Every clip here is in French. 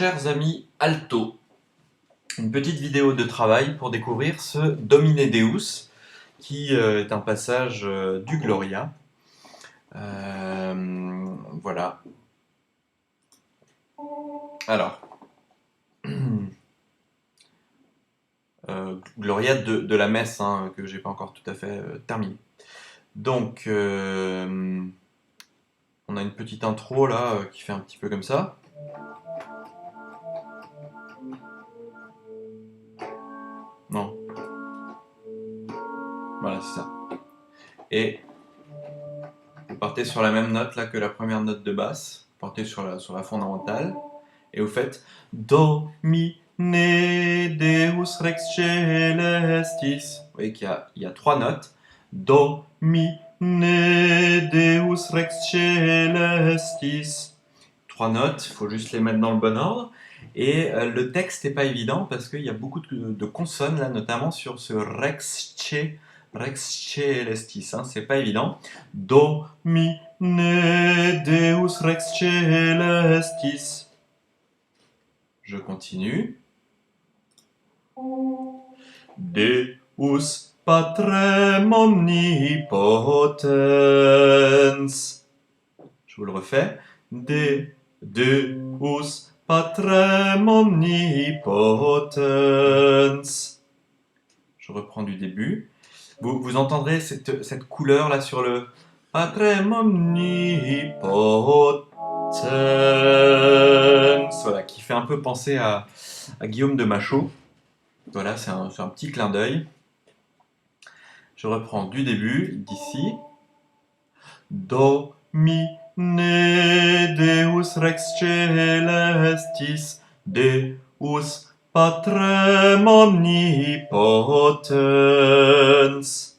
chers amis alto, une petite vidéo de travail pour découvrir ce Domine Deus, qui est un passage du Gloria. Voilà. Alors, Gloria de la messe, hein, que j'ai pas encore tout à fait terminé. Donc, on a une petite intro là qui fait un petit peu comme ça. Non. Voilà, c'est ça. Et vous partez sur la même note là que la première note de basse. Vous partez sur la fondamentale. Et vous faites Do, Mi, Ne, Deus, Rex, Celestis. Vous voyez qu'il y a trois notes. Do, Mi, Ne, Deus, Rex, Celestis. Trois notes, il faut juste les mettre dans le bon ordre. Et le texte n'est pas évident parce qu'il y a beaucoup de consonnes là, notamment sur ce Rex, Celestis. Hein, c'est pas évident. Do, Mi, Ne, Deus, Rex, Celestis. Je continue. Deus Patrem Omnipotens. Je vous le refais. Deus Patrem Omnipotens. Je reprends du début. Vous entendrez cette couleur là sur le Patrem Omnipotens. Voilà, qui fait un peu penser à Guillaume de Machaut. Voilà, c'est un petit clin d'œil. Je reprends du début, d'ici. Do, mi, ne, Deus Rex Celestis, Deus Patrem Omnipotens.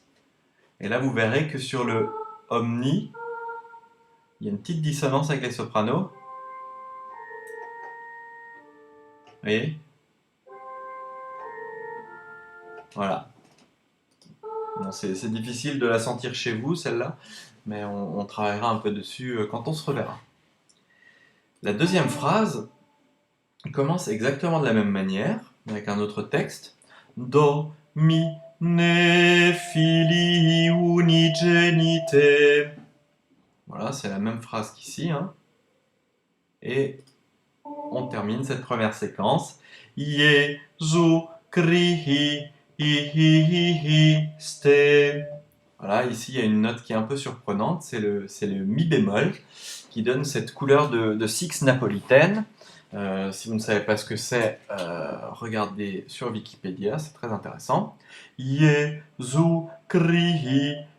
Et là, vous verrez que sur le omni, il y a une petite dissonance avec les sopranos. Vous voyez ? Voilà. Bon, c'est difficile de la sentir chez vous, celle-là, mais on travaillera un peu dessus quand on se reverra. La deuxième phrase commence exactement de la même manière, avec un autre texte. Do, mi, ne, filii unigenite. Voilà, c'est la même phrase qu'ici. Hein. Et on termine cette première séquence. Jésus Christ. Voilà, ici il y a une note qui est un peu surprenante, c'est le mi bémol qui donne cette couleur de six napolitaine. Si vous ne savez pas ce que c'est, regardez sur Wikipédia, c'est très intéressant. Jésus Christ.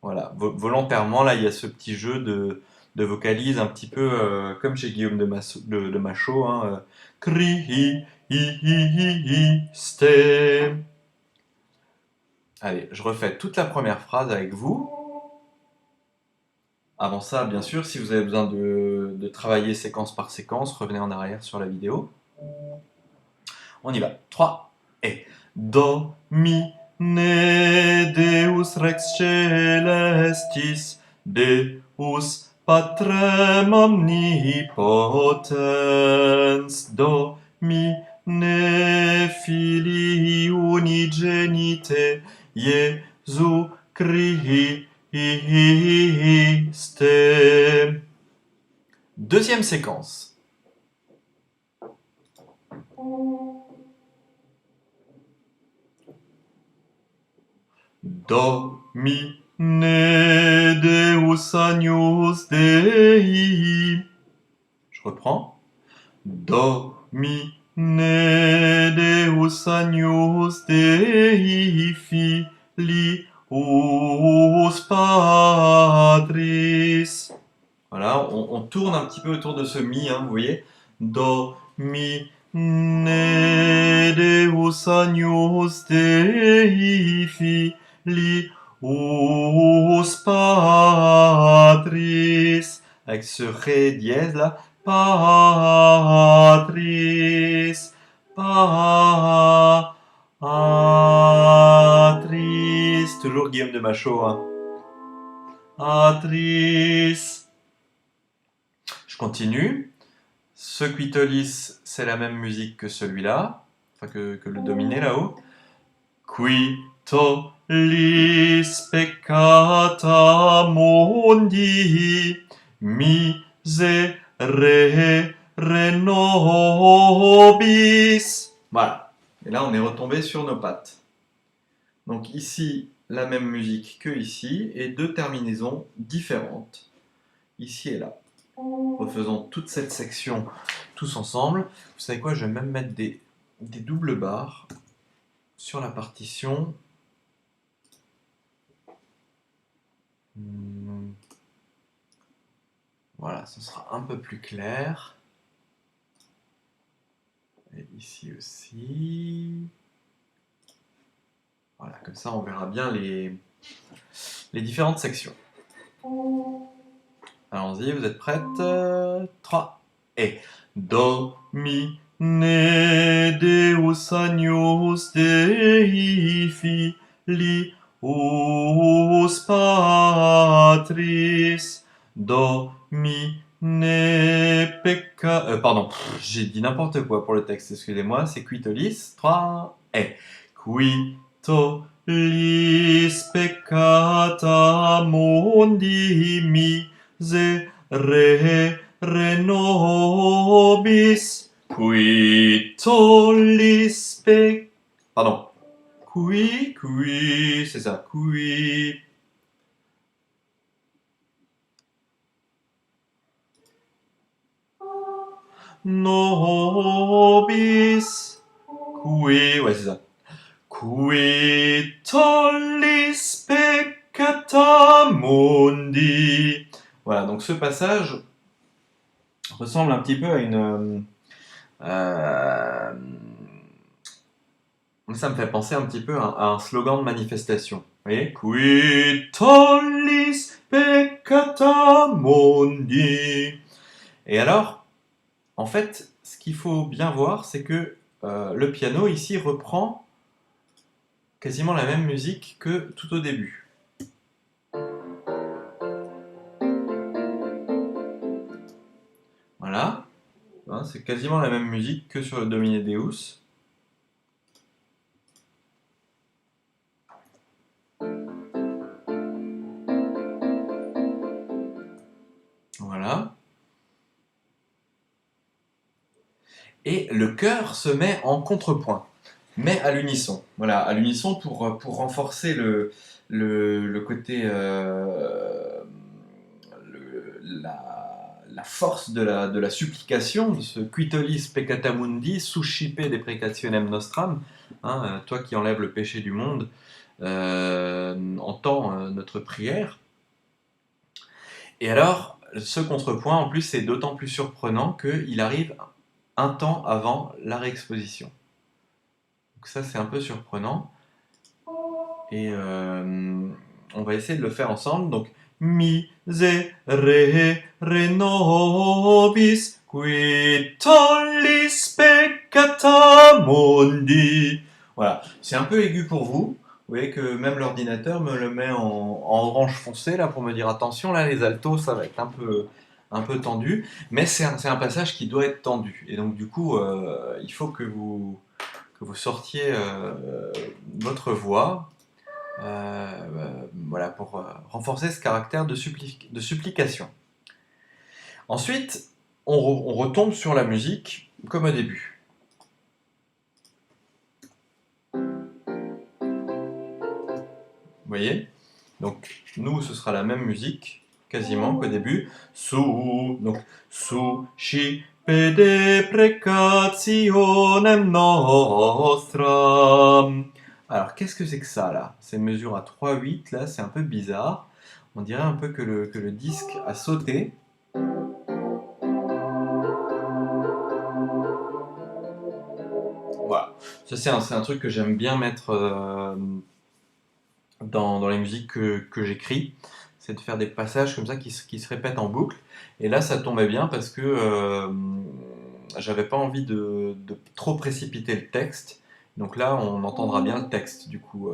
Voilà, volontairement là il y a ce petit jeu de vocalise un petit peu comme chez Guillaume de Machaut. Hein, Christ. Allez, je refais toute la première phrase avec vous. Avant ça, bien sûr, si vous avez besoin de travailler séquence par séquence, revenez en arrière sur la vidéo. On y va. 3 et Do, mi, ne, Deus Rex Celestis, Deus Patrem Omnipotens, Do, mi, ne, filii unigenite, Jésus Christ. Deuxième séquence. Do, mi, ne, Deus agnus Dei. Je reprends. Do, mi, ne, Deus agnus Dei, filius patris. Voilà, on tourne un petit peu autour de ce mi, hein, vous voyez. Do, mi, ne, Deus agnus Dei, filius patris. Avec ce ré dièse là. Patris. Patris. Toujours Guillaume de Machaut. Hein. Patris. Je continue. Ce quitolis, c'est la même musique que celui-là, enfin que le dominé là-haut. Quitolis peccata mundi, miserere nobis. Voilà. Et là, on est retombé sur nos pattes. Donc ici, la même musique que ici, et deux terminaisons différentes, ici et là. Refaisons toute cette section tous ensemble. Vous savez quoi, je vais même mettre des doubles barres sur la partition. Voilà, ce sera un peu plus clair. Et ici aussi. Voilà, comme ça on verra bien les différentes sections. Allons-y, vous êtes prêtes? 3 et Domine Deus agnus Dei Filius Patris Domine pecca... pardon, j'ai dit n'importe quoi pour le texte, excusez-moi, c'est quitolis, 3 et quitolis peccata mundi miserere nobis quitolis pardon, c'est ça, nobis ouais c'est ça, quitolis peccata mundi. Voilà, donc ce passage ressemble un petit peu à une... ça me fait penser un petit peu à un slogan de manifestation. Vous voyez? Quitolis peccata mundi. Et alors, en fait, ce qu'il faut bien voir, c'est que le piano ici reprend quasiment la même musique que tout au début. Voilà, hein, c'est quasiment la même musique que sur le Domine Deus. Voilà. Et le chœur se met en contrepoint, mais à l'unisson. Voilà, à l'unisson pour renforcer le côté, la force de la supplication, de ce quitolis peccata mundi, suscipe deprecationem nostram, hein, toi qui enlèves le péché du monde, entends notre prière. Et alors, ce contrepoint, en plus, c'est d'autant plus surprenant qu'il arrive un temps avant la réexposition. Donc ça, c'est un peu surprenant. Et on va essayer de le faire ensemble. Donc, miserere nobis quitolis peccata mundi. Voilà, c'est un peu aigu pour vous. Vous voyez que même l'ordinateur me le met en orange foncé là pour me dire attention, là les altos ça va être un peu tendu, mais c'est un passage qui doit être tendu. Et donc du coup, il faut que vous sortiez votre voix, voilà, pour renforcer ce caractère de supplication. Ensuite, on retombe sur la musique comme au début. Vous voyez? Donc, nous, ce sera la même musique, quasiment qu'au début. Donc, suscipe deprecationem nostram. Alors, qu'est-ce que c'est que ça, là? C'est une mesure à 3/8, là, c'est un peu bizarre. On dirait un peu que le disque a sauté. Voilà. Ça, c'est un truc que j'aime bien mettre dans les musiques que j'écris. C'est de faire des passages comme ça qui se répètent en boucle. Et là, ça tombait bien parce que j'avais pas envie de trop précipiter le texte. Donc là, on entendra bien le texte, du coup.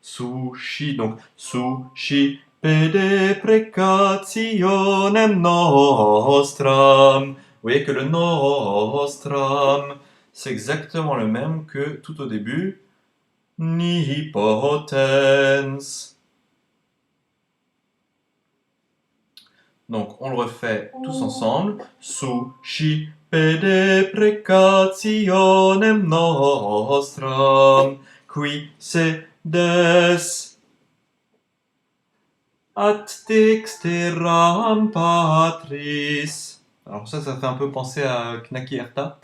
Sushi, donc sushi pede precationem nostram. Vous voyez que le nostram, c'est exactement le même que tout au début. Nihipotens. Donc, on le refait tous ensemble. Sushi pede precationem nostram, qui sedes ad dexteram patris. Alors ça fait un peu penser à Knaki Erta.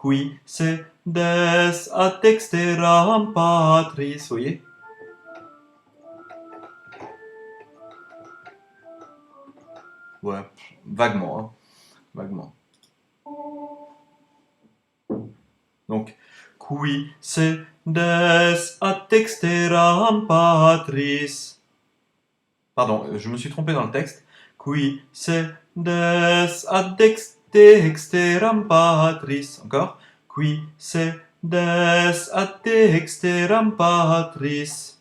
Qui sedes ad dexteram patris, vous voyez? Ouais, vaguement, hein. Vaguement. Donc, qui sedes ad dexteram patris. Pardon, je me suis trompé dans le texte. Qui sedes ad dexteram patris. Encore. Qui sedes ad dexteram patris.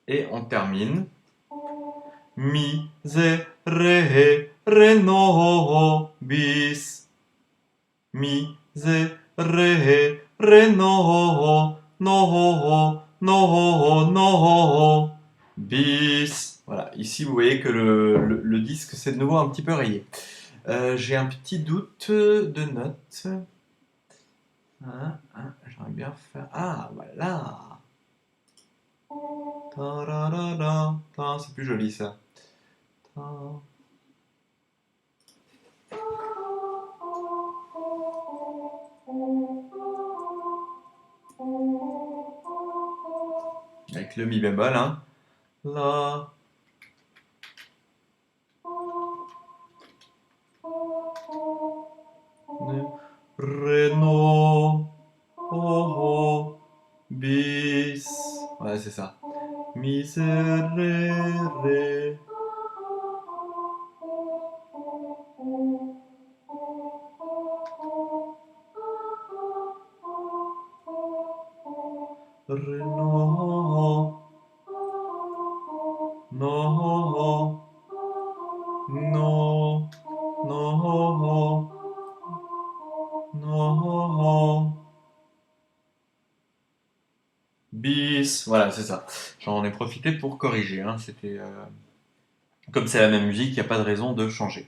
Et on termine. Miserere nobis. Miserere bis. Voilà, ici vous voyez que le disque c'est de nouveau un petit peu rayé. J'ai un petit doute de notes. J'aimerais bien faire... Ah, voilà. C'est plus joli ça. Avec le mi bémol, hein. La. Reno. Oh. Bis. Ouais, c'est ça. Miserere. Reno. No. No. No. No. Bis. Voilà, c'est ça. J'en ai profité pour corriger. Hein. C'était. Comme c'est la même musique, il n'y a pas de raison de changer.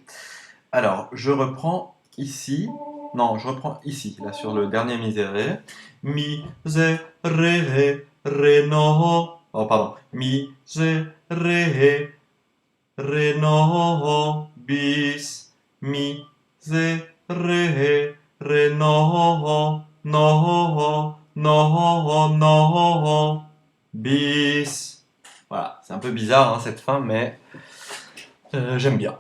Alors, je reprends ici. Non, je reprends ici, là, sur le dernier miserere. Miserere, reno. Oh, pardon. Miserere, reno, bis. Miserere, reno, no, no, bis. Voilà, c'est un peu bizarre, hein, cette fin, mais j'aime bien.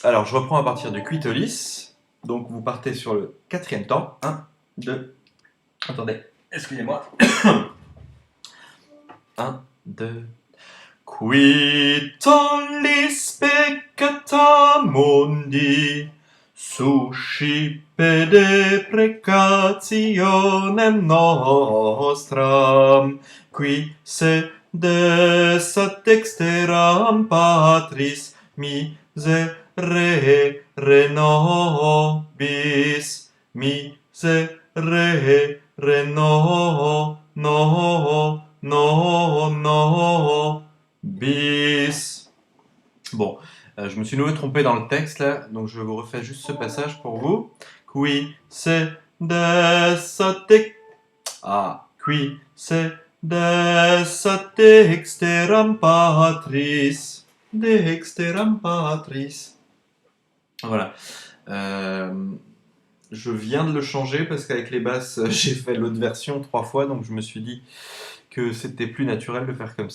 Alors, je reprends à partir du quitolis. Donc, vous partez sur le quatrième temps. 1, 2. Attendez, excusez-moi. 1, 2. Quitolis peccata mundi, suscipede precationem nostram, qui sedes ad dexteram patris miserere nobis, miserere no, bis. Bon, je me suis nouveau trompé dans le texte là, donc je vous refais juste ce passage pour vous. Qui sedes ad qui sedes ad dexteram patris. Dexteram patris. Voilà. Je viens de le changer parce qu'avec les basses, j'ai fait l'autre version 3 fois, donc je me suis dit que c'était plus naturel de faire comme ça.